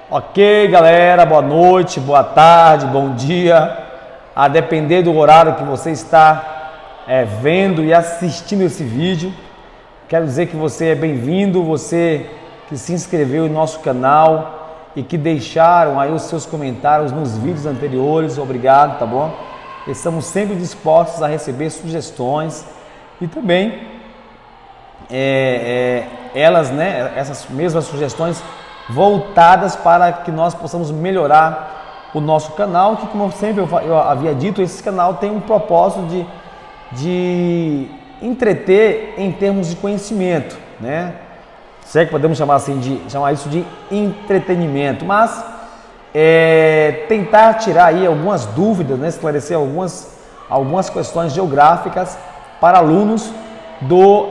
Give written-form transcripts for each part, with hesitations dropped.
Ok, galera, boa noite, boa tarde, bom dia. A depender do horário que você está vendo e assistindo esse vídeo, quero dizer que você é bem-vindo, você que se inscreveu em nosso canal e que deixaram aí os seus comentários nos vídeos anteriores, obrigado, tá bom? Estamos sempre dispostos a receber sugestões e também essas mesmas sugestões voltadas para que nós possamos melhorar o nosso canal, que, como sempre eu havia dito, esse canal tem um propósito de entreter em termos de conhecimento, né? Se é que podemos chamar isso de entretenimento, mas tentar tirar aí algumas dúvidas, né? Esclarecer algumas questões geográficas para alunos do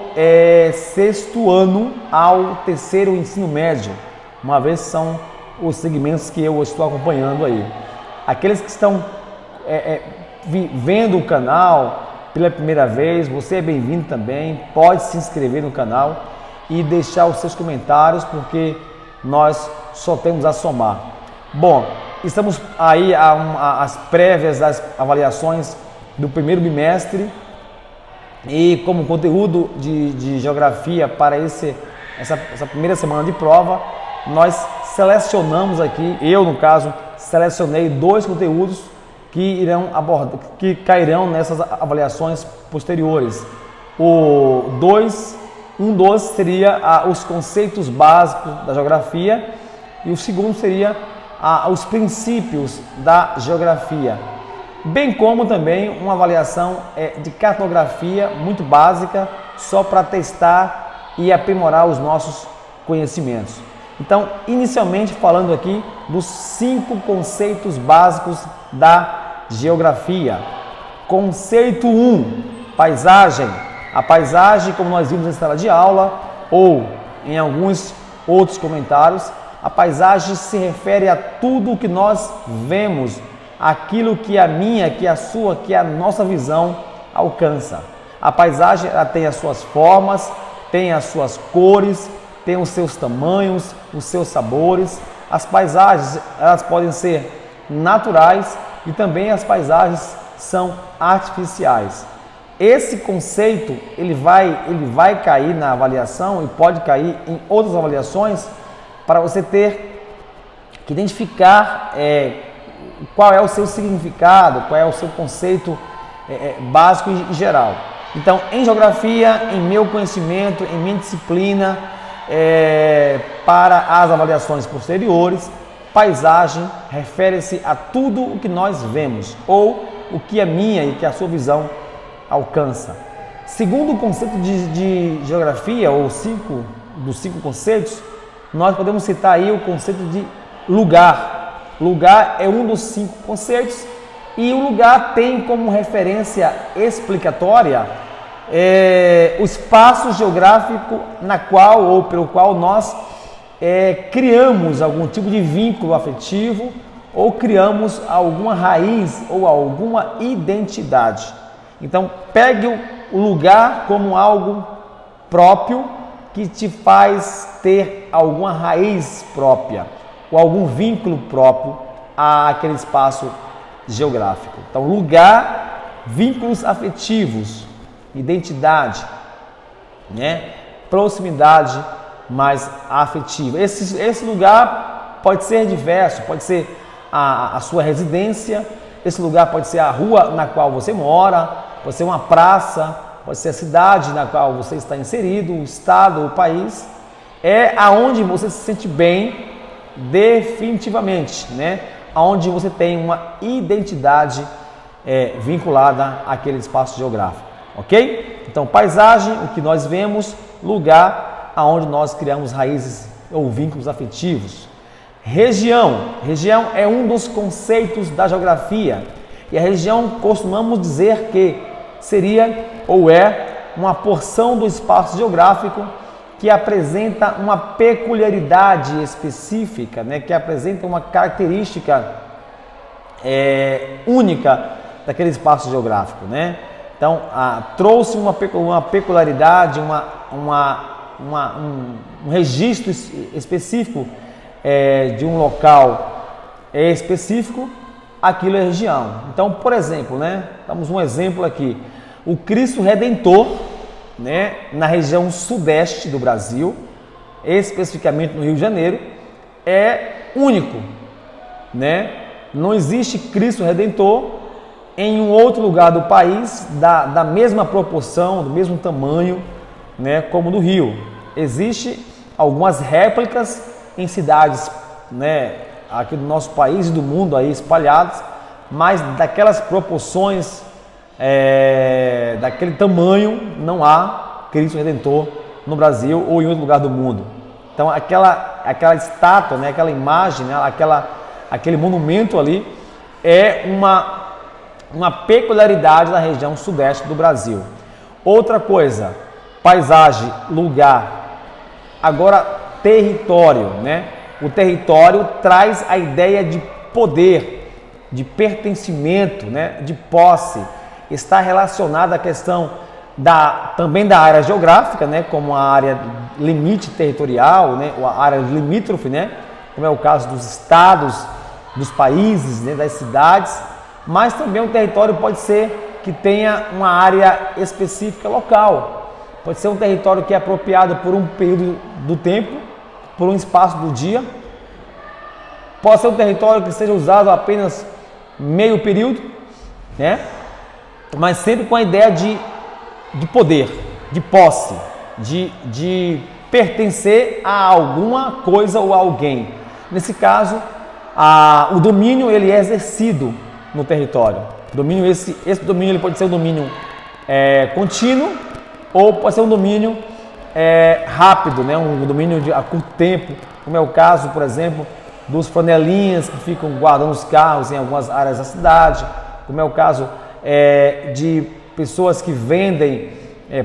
sexto ano ao terceiro ensino médio, uma vez são os segmentos que eu estou acompanhando aí. Aqueles que estão vendo o canal pela primeira vez, você é bem-vindo também, pode se inscrever no canal e deixar os seus comentários, porque nós só temos a somar. Bom, estamos aí às prévias das avaliações do primeiro bimestre e como conteúdo de geografia para essa primeira semana de prova, nós selecionamos aqui, eu no caso, selecionei 2 conteúdos que cairão nessas avaliações posteriores. Um dos seria os conceitos básicos da geografia e o segundo seria os princípios da geografia, bem como também uma avaliação de cartografia muito básica, só para testar e aprimorar os nossos conhecimentos. Então, inicialmente falando aqui dos 5 conceitos básicos da geografia. Conceito 1, paisagem. A paisagem, como nós vimos na sala de aula ou em alguns outros comentários, a paisagem se refere a tudo o que nós vemos, aquilo que a minha, que a sua, que a nossa visão alcança. A paisagem ela tem as suas formas, tem as suas cores, tem os seus tamanhos, os seus sabores. As paisagens elas podem ser naturais e também as paisagens são artificiais. Esse conceito ele vai cair na avaliação e pode cair em outras avaliações para você ter que identificar qual é o seu significado, qual é o seu conceito básico e geral. Então, em geografia, em meu conhecimento, em minha disciplina, para as avaliações posteriores, paisagem refere-se a tudo o que nós vemos ou o que a minha e que a sua visão alcança. Segundo o conceito de geografia, ou dos 5 conceitos, nós podemos citar aí o conceito de lugar. Lugar é um dos 5 conceitos e o lugar tem como referência explicatória o espaço geográfico na qual ou pelo qual nós criamos algum tipo de vínculo afetivo ou criamos alguma raiz ou alguma identidade. Então, pegue o lugar como algo próprio que te faz ter alguma raiz própria ou algum vínculo próprio àquele espaço geográfico. Então, lugar, vínculos afetivos, identidade, né? Proximidade mais afetiva. Esse lugar pode ser diverso, pode ser a sua residência, esse lugar pode ser a rua na qual você mora, pode ser uma praça, pode ser a cidade na qual você está inserido, o estado, o país. É aonde você se sente bem definitivamente, né? Aonde você tem uma identidade vinculada àquele espaço geográfico, ok? Então, paisagem, o que nós vemos, lugar, aonde nós criamos raízes ou vínculos afetivos. Região é um dos conceitos da geografia e a região costumamos dizer que seria ou uma porção do espaço geográfico que apresenta uma peculiaridade específica, né? Que apresenta uma característica única daquele espaço geográfico, né? Então, trouxe uma peculiaridade, um registro específico de um local específico, aquilo é região. Então, por exemplo, né, damos um exemplo aqui, o Cristo Redentor, né, na região sudeste do Brasil, especificamente no Rio de Janeiro, é único, né? Não existe Cristo Redentor em um outro lugar do país da mesma proporção, do mesmo tamanho, né, como do Rio. Existe algumas réplicas em cidades, né, aqui do nosso país e do mundo aí espalhadas, mas daquelas proporções, daquele tamanho, não há Cristo Redentor no Brasil ou em outro lugar do mundo. Então aquela estátua, né, aquela imagem, né, aquele monumento ali é uma peculiaridade da região sudeste do Brasil. Outra coisa, paisagem, lugar, agora território, né? O território traz a ideia de poder, de pertencimento, né? De posse. Está relacionada à questão também da área geográfica, né? Como a área limite territorial, né? Ou a área limítrofe, né? Como é o caso dos estados, dos países, né? Das cidades. Mas também o território pode ser que tenha uma área específica local. Pode ser um território que é apropriado por um período do tempo, por um espaço do dia. Pode ser um território que seja usado apenas meio período, né? Mas sempre com a ideia de poder, de posse, de pertencer a alguma coisa ou a alguém. Nesse caso, o domínio ele é exercido no território. Domínio esse domínio ele pode ser um domínio contínuo ou pode ser um domínio rápido, né? Um domínio a curto tempo, como é o caso, por exemplo, dos flanelinhas que ficam guardando os carros em algumas áreas da cidade, como é o caso de pessoas que vendem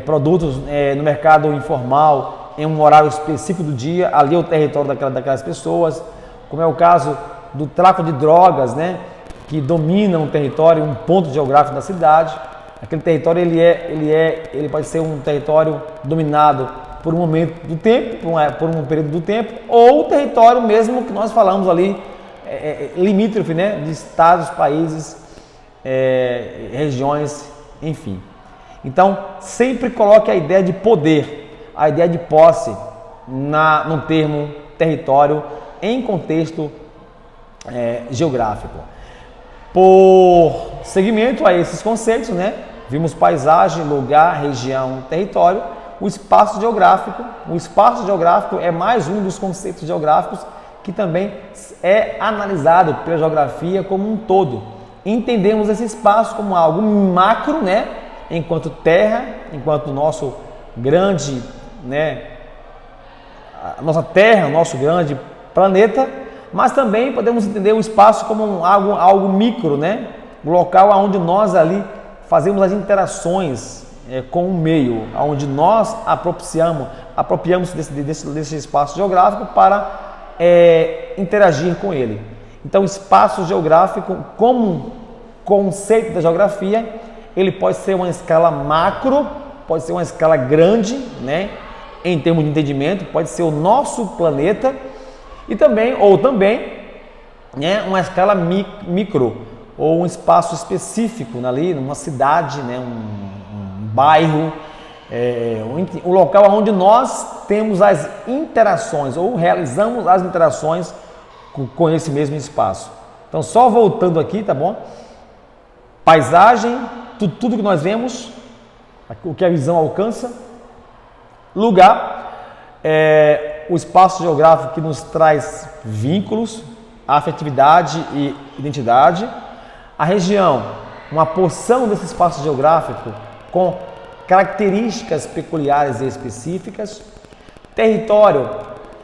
produtos no mercado informal em um horário específico do dia, ali é o território daquelas pessoas, como é o caso do tráfico de drogas, né? Que domina um território, um ponto geográfico da cidade. Aquele território ele pode ser um território dominado por um momento do tempo, por um período do tempo, ou o território mesmo que nós falamos ali, limítrofe, né, de estados, países, regiões, enfim. Então, sempre coloque a ideia de poder, a ideia de posse no termo território em contexto geográfico. Por seguimento a esses conceitos, né, vimos paisagem, lugar, região, território, o espaço geográfico. O espaço geográfico é mais um dos conceitos geográficos que também é analisado pela geografia como um todo. Entendemos esse espaço como algo macro, né, enquanto terra, enquanto nosso grande, né, a nossa terra, nosso grande planeta, mas também podemos entender o espaço como algo micro, né, o local onde nós ali fazemos as interações com o meio, onde nós apropriamos desse espaço geográfico para interagir com ele. Então, espaço geográfico, como conceito da geografia, ele pode ser uma escala macro, pode ser uma escala grande, né, em termos de entendimento, pode ser o nosso planeta, e também, né, uma escala micro, ou um espaço específico ali, numa cidade, né, um bairro, um local onde nós temos as interações, ou realizamos as interações com esse mesmo espaço. Então, só voltando aqui, tá bom? Paisagem, tudo que nós vemos, o que a visão alcança. Lugar, o espaço geográfico que nos traz vínculos, afetividade e identidade. A região, uma porção desse espaço geográfico com características peculiares e específicas. Território,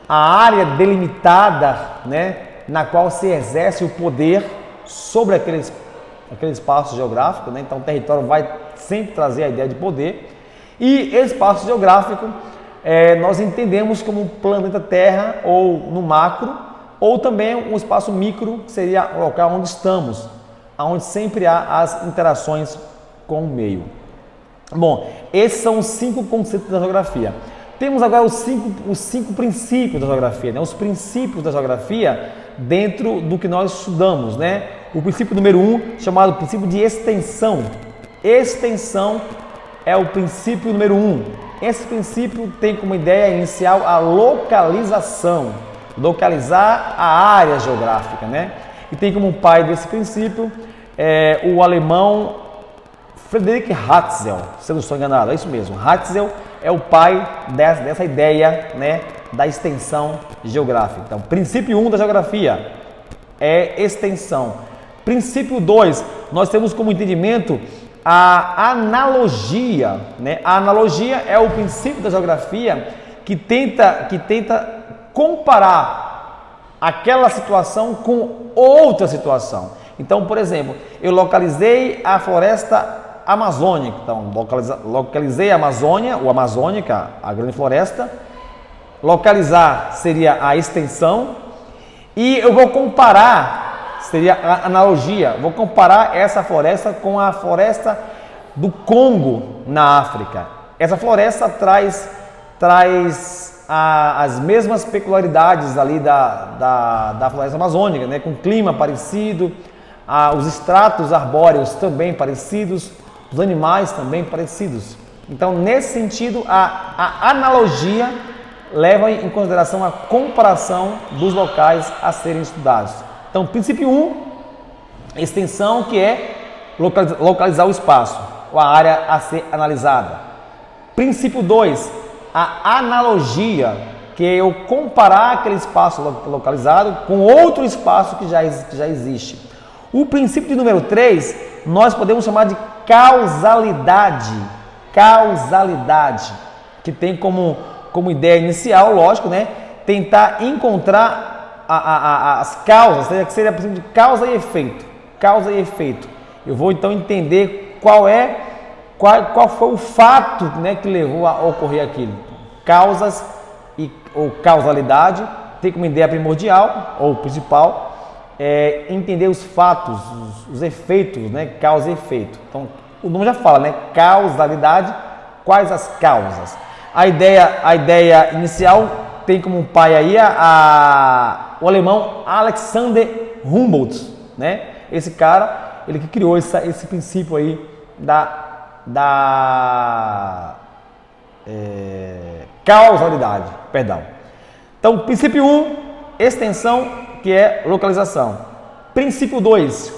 a área delimitada, né, na qual se exerce o poder sobre aquele espaço geográfico, né? Então o território vai sempre trazer a ideia de poder. E espaço geográfico nós entendemos como planeta Terra, ou no macro, ou também um espaço micro, que seria o local onde estamos, onde sempre há as interações com o meio. Bom, esses são os 5 conceitos da geografia. temos agora os cinco princípios da geografia, né? Os princípios da geografia dentro do que nós estudamos, né? O princípio número 1, chamado princípio de extensão. Extensão é o princípio número 1. Esse princípio tem como ideia inicial a localização, localizar a área geográfica, né? E tem como pai desse princípio o alemão Friedrich Ratzel, se eu não estou enganado, é isso mesmo. Ratzel é o pai dessa ideia, né, da extensão geográfica. Então, princípio 1 da geografia é extensão. Princípio 2, nós temos como entendimento a analogia, né? A analogia é o princípio da geografia que tenta comparar aquela situação com outra situação. Então, por exemplo, eu localizei a floresta amazônica, então localizei a Amazônia, ou amazônica, a grande floresta. Localizar seria a extensão e eu vou comparar, seria a analogia, vou comparar essa floresta com a floresta do Congo na África. Essa floresta traz as mesmas peculiaridades ali da floresta amazônica, né? Com clima parecido, os estratos arbóreos também parecidos, os animais também parecidos. Então, nesse sentido, a analogia leva em consideração a comparação dos locais a serem estudados. Então, princípio 1, extensão, que é localizar o espaço, ou a área a ser analisada. Princípio 2, a analogia, que é eu comparar aquele espaço localizado com outro espaço que já existe. O princípio de número 3, nós podemos chamar de causalidade. Causalidade, que tem como ideia inicial, lógico, né, tentar encontrar as causas, que seria a princípio de causa e efeito. Causa e efeito. Eu vou então entender qual foi o fato, né, que levou a ocorrer aquilo. Causas ou causalidade tem como ideia primordial ou principal entender os fatos, os efeitos, né, causa e efeito. Então, o nome já fala, né, causalidade, quais as causas. A ideia inicial tem como pai aí o alemão Alexander Humboldt, né? Esse cara, ele que criou esse princípio aí da causalidade, perdão. Então, princípio 1, extensão, que é localização. Princípio 2,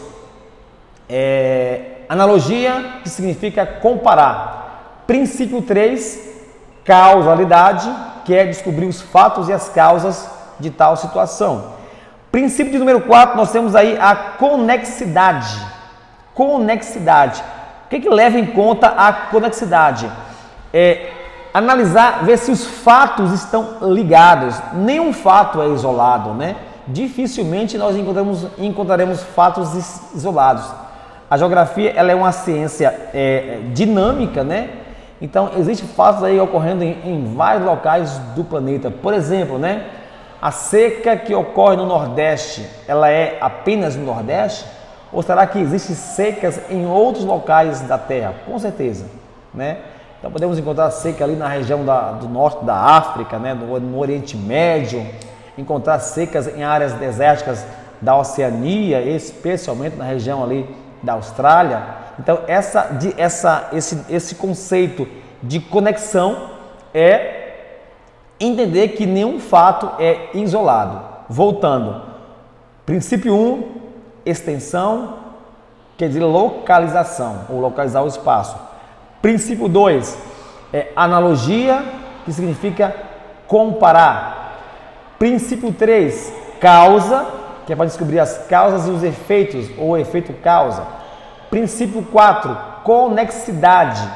analogia, que significa comparar. Princípio 3, causalidade, que é descobrir os fatos e as causas de tal situação. Princípio de número 4, nós temos aí a conexidade. Conexidade. O que leva em conta a conexidade? Analisar, ver se os fatos estão ligados. Nenhum fato é isolado, né? Dificilmente nós encontraremos fatos isolados. A geografia, ela é uma ciência dinâmica, né? Então, existem fatos aí ocorrendo em vários locais do planeta. Por exemplo, né, a seca que ocorre no Nordeste, ela é apenas no Nordeste? Ou será que existem secas em outros locais da Terra? Com certeza, né? Então, podemos encontrar seca ali na região do norte da África, né, no Oriente Médio, encontrar secas em áreas desérticas da Oceania, especialmente na região ali da Austrália. Então, esse conceito de conexão é entender que nenhum fato é isolado. Voltando, princípio 1, extensão, quer dizer localização, ou localizar o espaço. Princípio 2, analogia, que significa comparar. Princípio 3, causa, que é para descobrir as causas e os efeitos, ou efeito causa. Princípio 4, conexidade,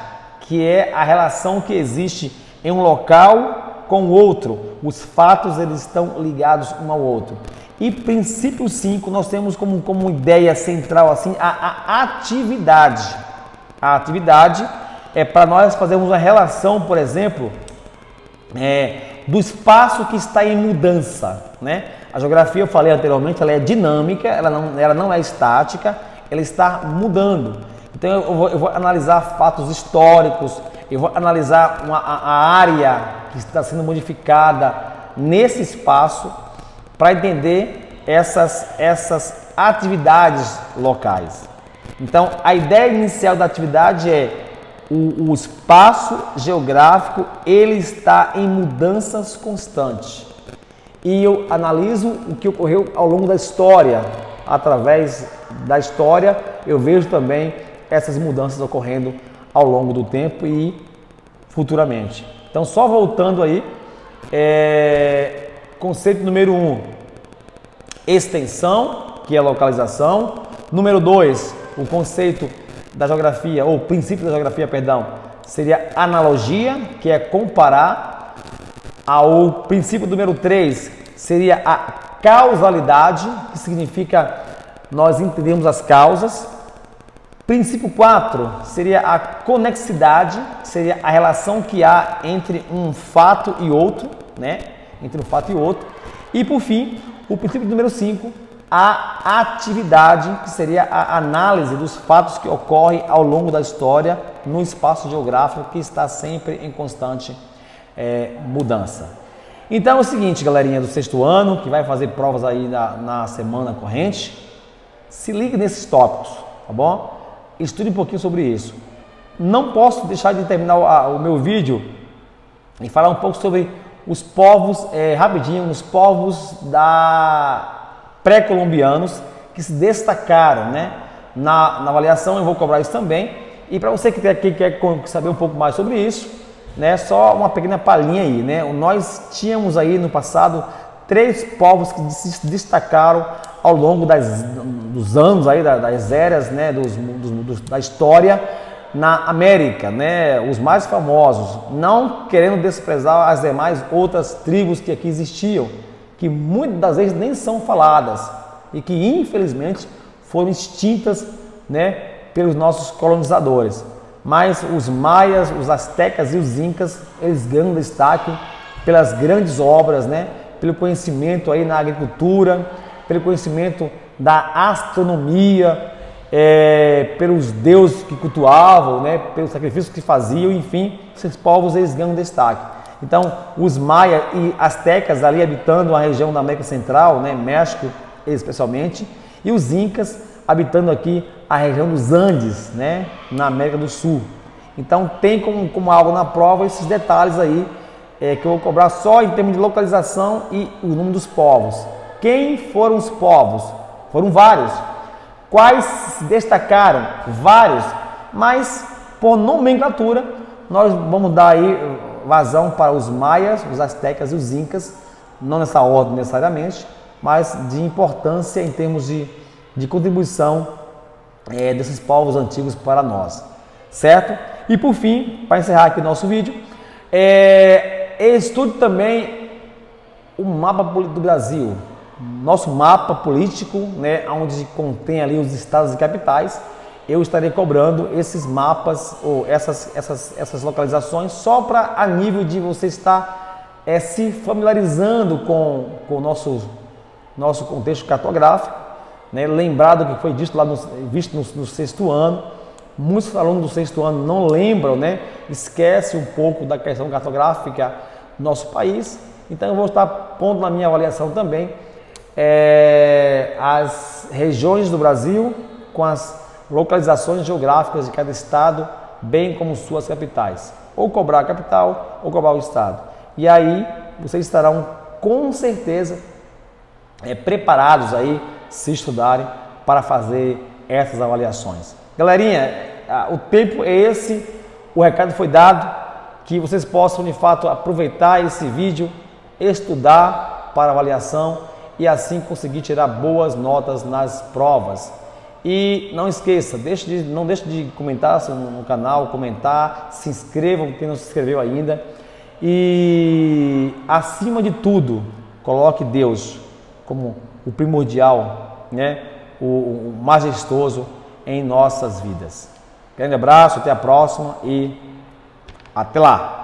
que é a relação que existe em um local com o outro. Os fatos, eles estão ligados um ao outro. E princípio 5, nós temos como ideia central assim a atividade. A atividade é para nós fazermos uma relação, por exemplo, do espaço que está em mudança, né? A geografia, eu falei anteriormente, ela é dinâmica, ela não é estática, ela está mudando. Então eu vou analisar fatos históricos, eu vou analisar a área que está sendo modificada nesse espaço para entender essas atividades locais. Então, a ideia inicial da atividade é o espaço geográfico, ele está em mudanças constantes. E eu analiso o que ocorreu ao longo da história. Através da história, eu vejo também essas mudanças ocorrendo ao longo do tempo e futuramente. Então, só voltando aí, conceito número 1, extensão, que é localização. Número 2, o conceito da geografia, ou princípio da geografia, perdão, seria analogia, que é comparar. O princípio número 3 seria a causalidade, que significa nós entendemos as causas. Princípio 4 seria a conexidade, que seria a relação que há entre um fato e outro, né? Entre um fato e outro. E por fim, o princípio número 5, a atividade, que seria a análise dos fatos que ocorrem ao longo da história no espaço geográfico que está sempre em constante mudança. Então é o seguinte, galerinha do sexto ano, que vai fazer provas aí na semana corrente, se ligue nesses tópicos, tá bom? Estude um pouquinho sobre isso. Não posso deixar de terminar o meu vídeo e falar um pouco sobre os povos, rapidinho, os povos pré-colombianos que se destacaram, né? Na avaliação eu vou cobrar isso também. E para você que quer saber um pouco mais sobre isso, né? Só uma pequena palhinha aí, né? Nós tínhamos aí no passado 3 povos que se destacaram ao longo dos anos aí, das eras, né? Da história na América, né? Os mais famosos, não querendo desprezar as demais outras tribos que aqui existiam, que muitas das vezes nem são faladas e que infelizmente foram extintas, né, pelos nossos colonizadores. Mas os maias, os astecas e os incas, eles ganham destaque pelas grandes obras, né, pelo conhecimento aí na agricultura, pelo conhecimento da astronomia, pelos deuses que cultuavam, né, pelos sacrifícios que faziam, enfim, esses povos eles ganham destaque. Então, os maias e astecas ali habitando a região da América Central, né, México especialmente, e os incas habitando aqui a região dos Andes, né, na América do Sul. Então, tem como algo na prova esses detalhes aí, que eu vou cobrar só em termos de localização e o nome dos povos. Quem foram os povos? Foram vários. Quais se destacaram? Vários. Mas, por nomenclatura, nós vamos dar aí vazão para os maias, os astecas e os incas, não nessa ordem necessariamente, mas de importância em termos de contribuição desses povos antigos para nós, certo? E por fim, para encerrar aqui o nosso vídeo, estude também o mapa do Brasil, nosso mapa político, né, onde contém ali os estados e capitais. Eu estarei cobrando esses mapas ou essas localizações só para a nível de você estar se familiarizando com o nosso contexto cartográfico, né? Lembrado que foi visto no sexto ano. Muitos alunos do sexto ano não lembram, né? Esquece um pouco da questão cartográfica do nosso país. Então eu vou estar pondo na minha avaliação também as regiões do Brasil com as localizações geográficas de cada estado, bem como suas capitais. Ou cobrar a capital ou cobrar o estado. E aí vocês estarão com certeza preparados aí, se estudarem, para fazer essas avaliações. Galerinha, o tempo é esse, o recado foi dado, que vocês possam de fato aproveitar esse vídeo, estudar para avaliação e assim conseguir tirar boas notas nas provas. E não esqueça, não deixe de comentar no canal, se inscrevam quem não se inscreveu ainda. E acima de tudo, coloque Deus como o primordial, né? o majestoso em nossas vidas. Grande abraço, até a próxima e até lá!